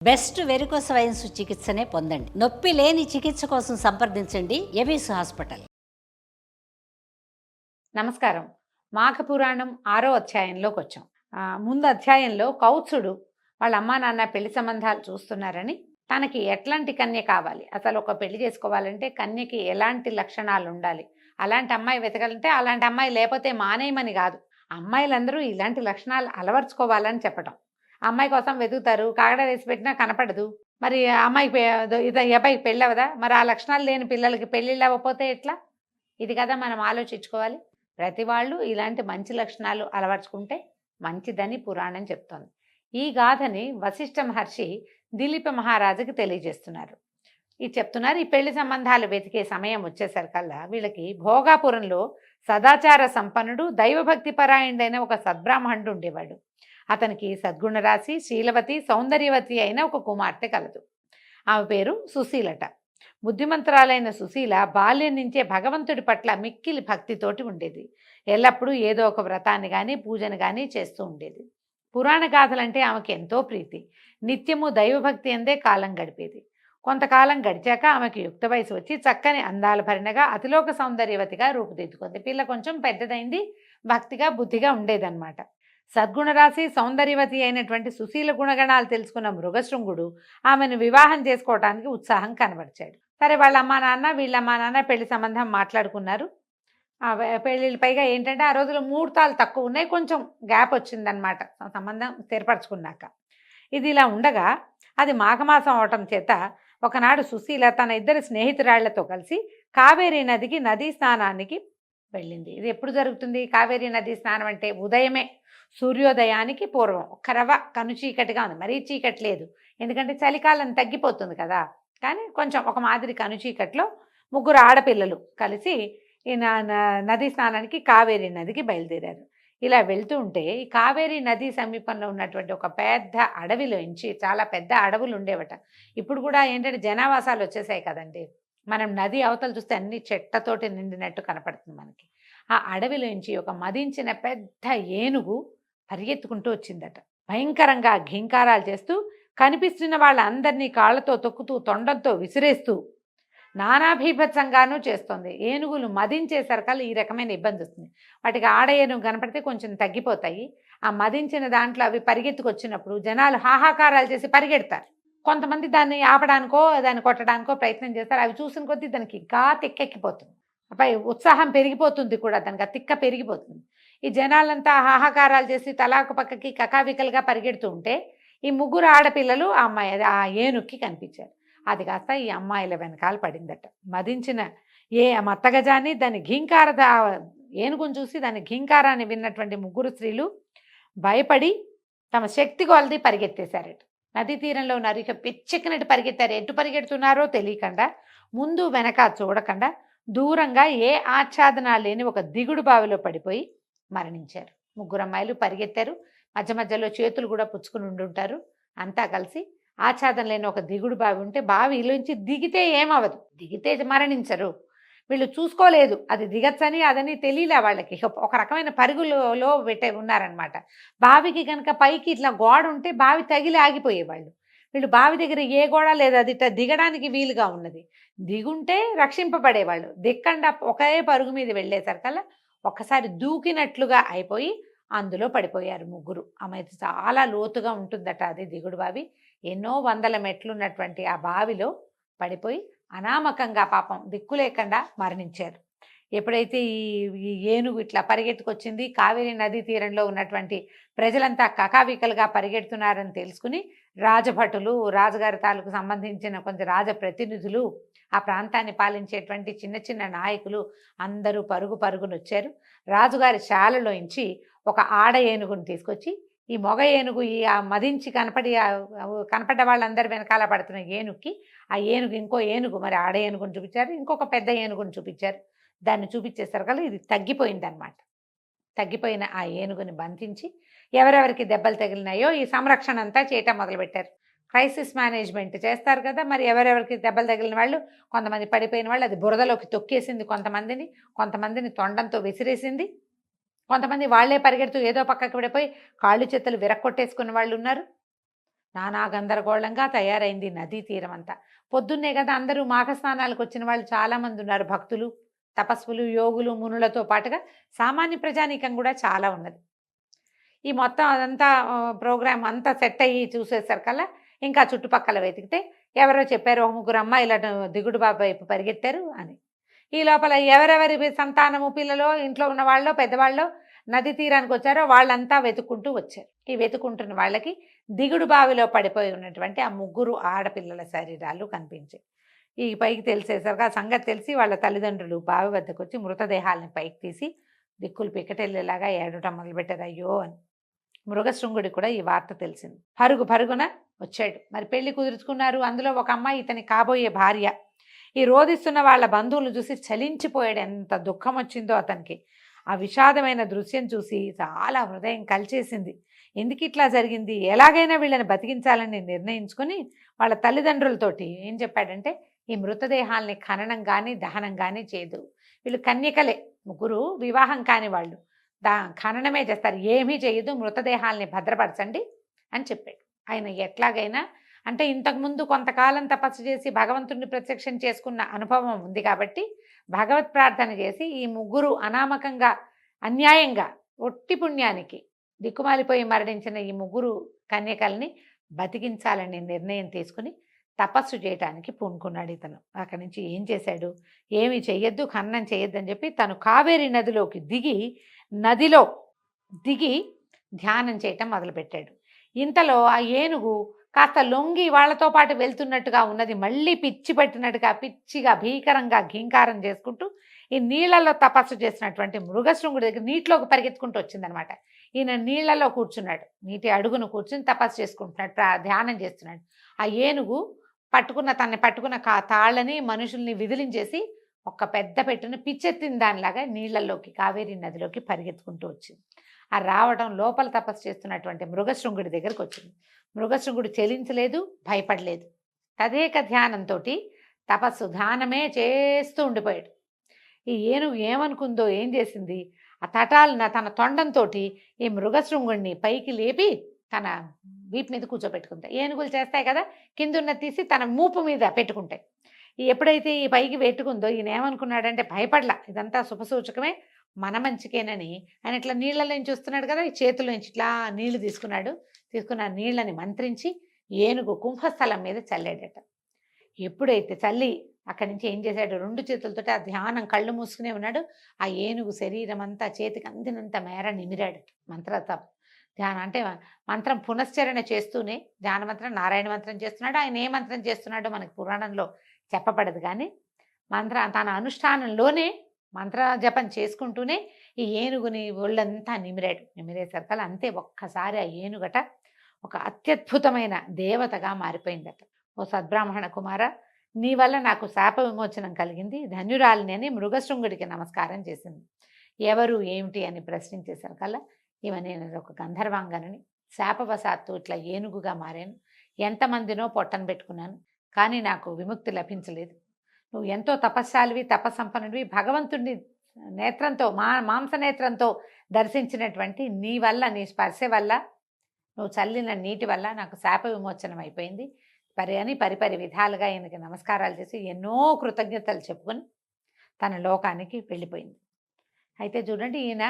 Best varicose wines చికిత్సనే పొందండి. నొప్పి లేని చికిత్స కోసం సంప్రదించండి ఎవిస్ హాస్పిటల్. నమస్కారం. మాఘ పురాణం 6వ అధ్యాయంలోకి వచ్చాం. ముందు అధ్యాయంలో కౌత్సుడు వాళ్ళ అమ్మా నాన్న పెళ్లి సంబంధాలు చూస్తున్నారని, తనకి ఎట్లాంటి కన్య కావాలి, అసలు ఒక పెళ్లి చేసుకోవాలంటే కన్యకి ఎలాంటి లక్షణాలు ఉండాలి, అలాంటి అమ్మాయి వెతకాలంటే అలాంటి అమ్మాయి లేకపోతే మానేయమని కాదు, అమ్మాయిలందరూ ఇలాంటి లక్షణాలు అలవర్చుకోవాలని చెప్పటం. అమ్మాయి కోసం వెతుకుతారు, కాగడ వేసి పెట్టినా కనపడదు. మరి అమ్మాయికి ఈ అబ్బాయికి పెళ్ళి అవ్వదా? మరి ఆ లక్షణాలు లేని పిల్లలకి పెళ్ళిళ్ళు అవ్వకపోతే ఎట్లా? ఇది కదా మనం ఆలోచించుకోవాలి. ప్రతి వాళ్ళు ఇలాంటి మంచి లక్షణాలు అలవర్చుకుంటే మంచిదని పురాణం చెప్తోంది. ఈ గాథని వశిష్ఠ మహర్షి దిలీప మహారాజుకి తెలియజేస్తున్నారు. ఇది చెప్తున్నారు. ఈ పెళ్లి సంబంధాలు వెతికే సమయం వచ్చేసరికల్లా వీళ్ళకి భోగాపురంలో సదాచార సంపన్నుడు, దైవభక్తి పరాయణుడైన ఒక సద్బ్రాహ్మణుడు ఉండేవాడు. అతనికి సద్గుణరాశి, శీలవతి, సౌందర్యవతి అయిన ఒక కుమార్తె కలదు. ఆమె పేరు సుశీలట. బుద్ధిమంతురాలైన సుశీల బాల్యం నుంచే భగవంతుడి పట్ల మిక్కిలి భక్తితోటి ఉండేది. ఎల్లప్పుడూ ఏదో ఒక వ్రతాన్ని కానీ పూజను కానీ చేస్తూ ఉండేది. పురాణ గాథలంటే ఆమెకి ఎంతో ప్రీతి. నిత్యము దైవభక్తి అందే కాలం గడిపేది. కొంతకాలం గడిచాక ఆమెకి యుక్త వయసు వచ్చి చక్కని అందాల భరిణగా అతిలోక సౌందర్యవతిగా రూపుదిద్దుకుంది. పిల్ల కొంచెం పెద్దదైంది, భక్తిగా బుద్ధిగా ఉండేదన్నమాట. సద్గుణరాశి, సౌందర్యవతి అయినటువంటి సుశీల గుణగణాలు తెలుసుకున్న మృగశృంగుడు ఆమెను వివాహం చేసుకోవడానికి ఉత్సాహం కనబరిచాడు. సరే, వాళ్ళ అమ్మా నాన్న వీళ్ళమ్మా నాన్న పెళ్లి సంబంధం మాట్లాడుకున్నారు. పెళ్ళిళ్ళు పైగా ఏంటంటే ఆ రోజుల్లో ముహూర్తాలు తక్కువ ఉన్నాయి, కొంచెం గ్యాప్ వచ్చిందనమాట సంబంధం స్థిరపరచుకున్నాక. ఇది ఇలా ఉండగా అది మాఘమాసం అవటం చేత ఒకనాడు సుశీల తన ఇద్దరు స్నేహితురాళ్లతో కలిసి కావేరీ నదికి నదీ స్నానానికి వెళ్ళింది. ఇది ఎప్పుడు జరుగుతుంది? కావేరీ నదీ స్నానం అంటే ఉదయమే, సూర్యోదయానికి పూర్వం. ఒక రవ్వ కనుచీకటిగా ఉంది, మరీ చీకటి లేదు, ఎందుకంటే చలికాలం తగ్గిపోతుంది కదా. కానీ కొంచెం ఒక మాదిరి కనుచీకట్లో ముగ్గురు ఆడపిల్లలు కలిసి ఈ నదీ స్నానానికి కావేరీ నదికి బయలుదేరారు. ఇలా వెళ్తూ ఉంటే ఈ కావేరీ నది సమీపంలో ఉన్నటువంటి ఒక పెద్ద అడవిలోంచి, చాలా పెద్ద అడవులు ఉండేవట. ఇప్పుడు కూడా ఏంటంటే జనావాసాలు వచ్చేసాయి కదండి. మనం నది అవతలు చూస్తే అన్ని చెట్లతోటి నిండినట్టు కనపడుతుంది మనకి. ఆ అడవిలోంచి ఒక మదించిన పెద్ద ఏనుగు పరిగెత్తుకుంటూ వచ్చిందట. భయంకరంగా ఘీంకారాలు చేస్తూ కనిపిస్తున్న వాళ్ళందరినీ కాళ్ళతో తొక్కుతూ, తొండంతో విసిరేస్తూ నానాభీభత్సంగానూ చేస్తుంది. ఏనుగులు మదించేసరికల్లా ఈ రకమైన ఇబ్బంది వస్తుంది. వాటికి ఆడ ఏనుగు కనపడితే కొంచెం తగ్గిపోతాయి. ఆ మదించిన దాంట్లో అవి పరిగెత్తుకొచ్చినప్పుడు జనాలు హాహాకారాలు చేసి పరిగెడతారు. కొంతమంది దాన్ని ఆపడానికో దాన్ని కొట్టడానికో ప్రయత్నం చేస్తారు. అవి చూసిన కొద్దీ దానికి ఇంకా తిక్కెక్కిపోతుంది, పై ఉత్సాహం పెరిగిపోతుంది కూడా, దానికి ఆ తిక్క పెరిగిపోతుంది. ఈ జనాలంతా హాహాకారాలు చేసి తలాకు పక్కకి కకావికలుగా పరిగెడుతూ ఉంటే ఈ ముగ్గురు ఆడపిల్లలు ఆ అమ్మాయి ఆ ఏనుక్కి కనిపించారు. అది కాస్త ఈ అమ్మాయిల వెనకాల పడిందట. మదించిన మత్తగజాన్ని, దాని ఏనుగును చూసి దాని ఘీంకారాన్ని విన్నటువంటి ముగ్గురు స్త్రీలు భయపడి తమ శక్తి కొలది పరిగెత్తేశారట. నదీ తీరంలో ఉన్నారు. ఇక పిచ్చెక్కినట్టు పరిగెత్తారు. ఎటు పరిగెడుతున్నారో తెలియకుండా, ముందు వెనక చూడకుండా దూరంగా ఏ ఆచ్ఛాదన లేని ఒక దిగుడు బావిలో పడిపోయి మరణించారు. ముగ్గురు అమ్మాయిలు పరిగెత్తారు. మధ్య మధ్యలో చేతులు కూడా పుచ్చుకుని ఉండుంటారు. అంతా కలిసి ఆచ్ఛాదన లేని ఒక దిగుడు బావి ఉంటే బావిలోంచి దిగితే ఏమవదు, దిగితే మరణించరు. వీళ్ళు చూసుకోలేదు అది దిగచ్చని, అదని తెలియలే వాళ్ళకి. ఒక రకమైన పరుగులో ఉన్నారనమాట. బావికి కనుక పైకి ఇట్లా గోడ ఉంటే బావి తగిలి ఆగిపోయేవాళ్ళు. వీళ్ళు బావి దగ్గర ఏ గోడ లేదు, అది ఇట్లా దిగడానికి వీలుగా ఉన్నది. దిగుంటే రక్షింపబడేవాళ్ళు. దిక్కండా ఒకే పరుగు మీద వెళ్ళేసరికల్లా ఒక్కసారి దూకినట్లుగా అయిపోయి అందులో పడిపోయారు ముగ్గురు. ఆమె చాలా లోతుగా ఉంటుందట అది దిగుడు బావి. ఎన్నో వందల మెట్లు ఉన్నటువంటి ఆ బావిలో పడిపోయి అనామకంగా పాపం దిక్కు లేకుండా మరణించారు. ఎప్పుడైతే ఈ ఏనుగు ఇట్లా పరిగెత్తుకొచ్చింది, కావేరీ నదీ తీరంలో ఉన్నటువంటి ప్రజలంతా కకావికలుగా పరిగెడుతున్నారని తెలుసుకుని రాజభటులు, రాజుగారి తాలూకు సంబంధించిన కొంచెం రాజప్రతినిధులు, ఆ ప్రాంతాన్ని పాలించేటువంటి చిన్న చిన్న నాయకులు అందరూ పరుగునొచ్చారు. రాజుగారి శాలలోంచి ఒక ఆడ ఏనుగుని తీసుకొచ్చి ఈ మొగ ఏనుగు ఈ మదించి కనపడ్డ వాళ్ళందరి వెనకాల పడుతున్న ఏనుగుకి ఆ ఏనుగు ఇంకో ఏనుగు, మరి ఆడ ఏనుగుని చూపించారు, ఇంకొక పెద్ద ఏనుగుని చూపించారు. దాన్ని చూపించేసరికల్లా ఇది తగ్గిపోయిందనమాట. తగ్గిపోయిన ఆ ఏనుగుని బంధించి ఎవరెవరికి దెబ్బలు తగిలినాయో ఈ సంరక్షణ అంతా చేయటం మొదలుపెట్టారు. క్రైసిస్ మేనేజ్మెంట్ చేస్తారు కదా. మరి ఎవరెవరికి దెబ్బలు తగిలిన వాళ్ళు, కొంతమంది పడిపోయిన వాళ్ళు అది బురదలోకి తొక్కేసింది, కొంతమందిని తొండంతో విసిరేసింది, కొంతమంది వాళ్లే పరిగెడుతూ ఏదో పక్కకి పడిపోయి కాళ్ళు చేతులు విరక్కొట్టేసుకున్న వాళ్ళు ఉన్నారు. నానా గందరగోళంగా తయారైంది నదీ తీరం అంతా. పొద్దున్నే కదా అందరూ మాఘ స్నానాలకు వచ్చిన వాళ్ళు చాలామంది ఉన్నారు. భక్తులు, తపస్సులు, యోగులు, మునులతో పాటుగా సామాన్య ప్రజానీకం కూడా చాలా ఉన్నది. ఈ మొత్తం అదంతా ప్రోగ్రామ్ అంతా సెట్ అయ్యి చూసేసరికల్లా ఇంకా చుట్టుపక్కల వెతికితే ఎవరో చెప్పారు, ఒక ముగ్గురు అమ్మాయిల దిగుడు బాబు వైపు పరిగెత్తారు అని. ఈ లోపల ఎవరెవరి సంతానము పిల్లలో ఇంట్లో ఉన్న వాళ్ళో పెద్దవాళ్ళో నది తీరానికి వచ్చారో వాళ్ళంతా వెతుక్కుంటూ వచ్చారు. ఈ వెతుకుంటున్న వాళ్ళకి దిగుడు బావిలో పడిపోయి ఉన్నటువంటి ఆ ముగ్గురు ఆడపిల్లల శరీరాలు కనిపించాయి. ఈ పైకి తెలిసేసరికి ఆ సంగతి తెలిసి వాళ్ళ తల్లిదండ్రులు బావి వద్దకు వచ్చి మృతదేహాలని పైకి తీసి దిక్కులు పిక్కటెళ్ళేలాగా ఏడటం మొదలుపెట్టారు, అయ్యో అని. మృగశృంగుడి కూడా ఈ వార్త తెలిసింది. పరుగున వచ్చాడు. మరి పెళ్లి కుదుర్చుకున్నారు. అందులో ఒక అమ్మాయి ఇతని కాబోయే భార్య. ఈ రోధిస్తున్న వాళ్ళ బంధువులను చూసి చలించిపోయాడు. ఎంత దుఃఖం వచ్చిందో అతనికి. ఆ విషాదమైన దృశ్యం చూసి చాలా హృదయం కలిచేసింది. ఎందుకు ఇట్లా జరిగింది, ఎలాగైనా వీళ్ళని బతికించాలని నిర్ణయించుకొని వాళ్ళ తల్లిదండ్రులతోటి ఏం చెప్పాడంటే, ఈ మృతదేహాల్ని ఖననం కానీ దహనం కానీ చేయదు. వీళ్ళు కన్యకలే, ముగ్గురు వివాహం కాని వాళ్ళు. ఖననమే చేస్తారు, ఏమీ చేయదు, మృతదేహాల్ని భద్రపరచండి అని చెప్పాడు. ఆయన ఎట్లాగైనా అంటే ఇంతకుముందు కొంతకాలం తపస్సు చేసి భగవంతుడిని ప్రత్యక్షం చేసుకున్న అనుభవం ఉంది కాబట్టి భగవత్ ప్రార్థన చేసి ఈ ముగ్గురు అనామకంగా అన్యాయంగా ఒట్టి పుణ్యానికి దిక్కుమాలిపోయి మరణించిన ఈ ముగ్గురు కన్యకల్ని బతికించాలని నిర్ణయం తీసుకుని తపస్సు చేయటానికి పూనుకున్నాడు ఇతను. అక్కడి నుంచి ఏం చేశాడు, ఏమి చెయ్యొద్దు, ఖననం చేయొద్దు అని చెప్పి తను కావేరి నదిలో దిగి ధ్యానం చేయటం మొదలుపెట్టాడు. ఇంతలో ఆ ఏనుగు కాస్త లొంగి వాళ్లతో పాటు వెళ్తున్నట్టుగా ఉన్నది. మళ్ళీ పిచ్చి పట్టినట్టుగా పిచ్చిగా భీకరంగా ఘీంకారం చేసుకుంటూ ఈ నీళ్లలో తపస్సు చేసినటువంటి మృగశృంగుడి దగ్గర నీటిలోకి పరిగెత్తుకుంటూ వచ్చిందనమాట. ఈయన నీళ్లలో కూర్చున్నాడు, నీటి అడుగును కూర్చుని తపస్సు చేసుకుంటున్నాడు, ధ్యానం చేస్తున్నాడు. ఆ ఏనుగు తనని పట్టుకున్న తాళ్ళని మనుషుల్ని విదిలించేసి ఒక పెద్ద పెట్టుని పిచ్చెత్తిన దానిలాగా నీళ్లలోకి కావేరీ నదిలోకి పరిగెత్తుకుంటూ వచ్చింది. ఆ రావడం లోపల తపస్సు చేస్తున్నటువంటి మృగశృంగుడి దగ్గరకు వచ్చింది. మృగశృంగుడు చెలించలేదు, భయపడలేదు. తదేక ధ్యానంతో ధ్యానమే చేస్తూ ఉండిపోయాడు. ఈ ఏనుగు ఏమనుకుందో ఏం చేసింది, ఆ తన తొండంతో ఈ మృగశృంగుడిని పైకి లేపి తన వీపు మీద కూర్చోబెట్టుకుంది. ఏనుగులు చేస్తాయి కదా, కిందున్న తీసి తన మూపు మీద పెట్టుకుంటాయి. ఎప్పుడైతే ఈ పైకి పెట్టుకుందో ఈయన ఏమనుకున్నాడంటే, భయపడలా, ఇదంతా శుభసూచకమే, మన మంచికేనని ఆయన ఇట్లా నీళ్ళలోంచి చూస్తున్నాడు కదా, ఈ చేతుల్లోంచి ఇట్లా నీళ్లు తీసుకున్న నీళ్ళని మంత్రించి ఏనుగు కుంభస్థలం మీద చల్లాడట. ఎప్పుడైతే చల్లి అక్కడి నుంచి ఏం చేశాడు, రెండు చేతులతో ఆ ధ్యానం కళ్ళు మూసుకునే ఉన్నాడు. ఆ ఏనుగు శరీరం అంతా చేతికి అందినంత మేర నిమిరాడు. ధ్యానం అంటే మంత్రం పునశ్చరణ చేస్తూనే ధ్యాన మంత్రం, నారాయణ మంత్రం చేస్తున్నాడు. ఆయన ఏ మంత్రం చేస్తున్నాడో మనకి పురాణంలో చెప్పబడదు, కానీ తన అనుష్ఠానంలోనే మంత్ర జపం చేసుకుంటూనే ఈ ఏనుగుని ఒళ్ళంతా నిమిరేసరికల్లా అంతే ఒక్కసారి ఆ ఏనుగట ఒక అత్యద్భుతమైన దేవతగా మారిపోయిందట. ఓ సద్బ్రాహ్మణ కుమార, నీ వల్ల నాకు శాప విమోచనం కలిగింది, ధన్యురాలిని అని మృగశృంగుడికి నమస్కారం చేసింది. ఎవరు ఏమిటి అని ప్రశ్నించేసరికల్లా నేను ఒక గంధర్వాంగనని, శాపవశాత్తు ఇట్లా ఏనుగుగా మారాను, ఎంతమందినో పొట్టను పెట్టుకున్నాను, కానీ నాకు విముక్తి లభించలేదు. నువ్వు ఎంతో తపస్శాలివి, తపస్సంపన్నుడివి, భగవంతుడిని నేత్రంతో మాంసనేత్రంతో దర్శించినటువంటి నీ వల్ల, నీ స్పర్శ వల్ల, నువ్వు చల్లిన నీటి వల్ల నాకు శాప విమోచనం అయిపోయింది అని పరిపరి విధాలుగా ఈయనకి నమస్కారాలు చేసి ఎన్నో కృతజ్ఞతలు చెప్పుకొని తన లోకానికి వెళ్ళిపోయింది. అయితే చూడండి, ఈయన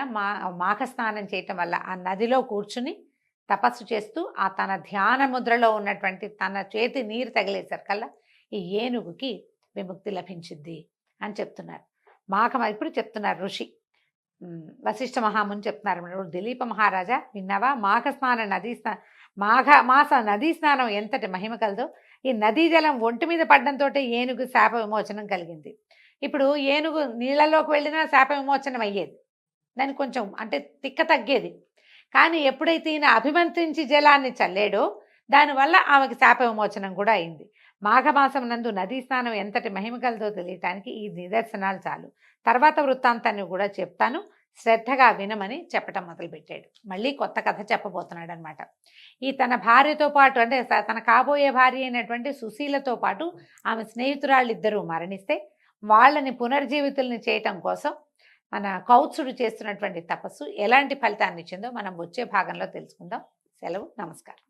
మాఘ స్నానం చేయటం వల్ల ఆ నదిలో కూర్చుని తపస్సు చేస్తూ ఆ తన ధ్యాన ముద్రలో ఉన్నటువంటి తన చేతి నీరు తగిలేసరికల్లా ఈ ఏనుగుకి విముక్తి లభించింది అని చెప్తున్నారు. ఇప్పుడు చెప్తున్నారు ఋషి వశిష్ఠ మహాముని చెప్తున్నారు, దిలీప మహారాజా విన్నావా, మాఘ నదీ స్నానం ఎంతటి మహిమ కలదో, ఈ నదీ జలం ఒంటి మీద పడ్డంతో ఏనుగు శాప విమోచనం కలిగింది. ఇప్పుడు ఏనుగు నీళ్ళలోకి వెళ్ళినా శాప విమోచనం అయ్యేది, దానికి కొంచెం అంటే తిక్క తగ్గేది. కానీ ఎప్పుడైతే ఈయన అభిమంత్రించి జలాన్ని చల్లాడో దానివల్ల ఆమెకి శాప విమోచనం కూడా అయింది. మాఘమాసం నందు నదీ స్నానం ఎంతటి మహిమ కలదో తెలియటానికి ఈ నిదర్శనాలు చాలు. తర్వాత వృత్తాంతాన్ని కూడా చెప్తాను, శ్రద్ధగా వినమని చెప్పటం మొదలుపెట్టాడు. మళ్ళీ కొత్త కథ చెప్పబోతున్నాడు అనమాట. ఈ తన భార్యతో పాటు అంటే తన కాబోయే భార్య అయినటువంటి సుశీలతో పాటు ఆమె స్నేహితురాళ్ళిద్దరూ మరణిస్తే వాళ్ళని పునర్జీవితుల్ని చేయటం కోసం మన కౌత్సుడు చేస్తున్నటువంటి తపస్సు ఎలాంటి ఫలితాన్ని ఇచ్చిందో మనం వచ్చే భాగంలో తెలుసుకుందాం. సెలవు, నమస్కారం.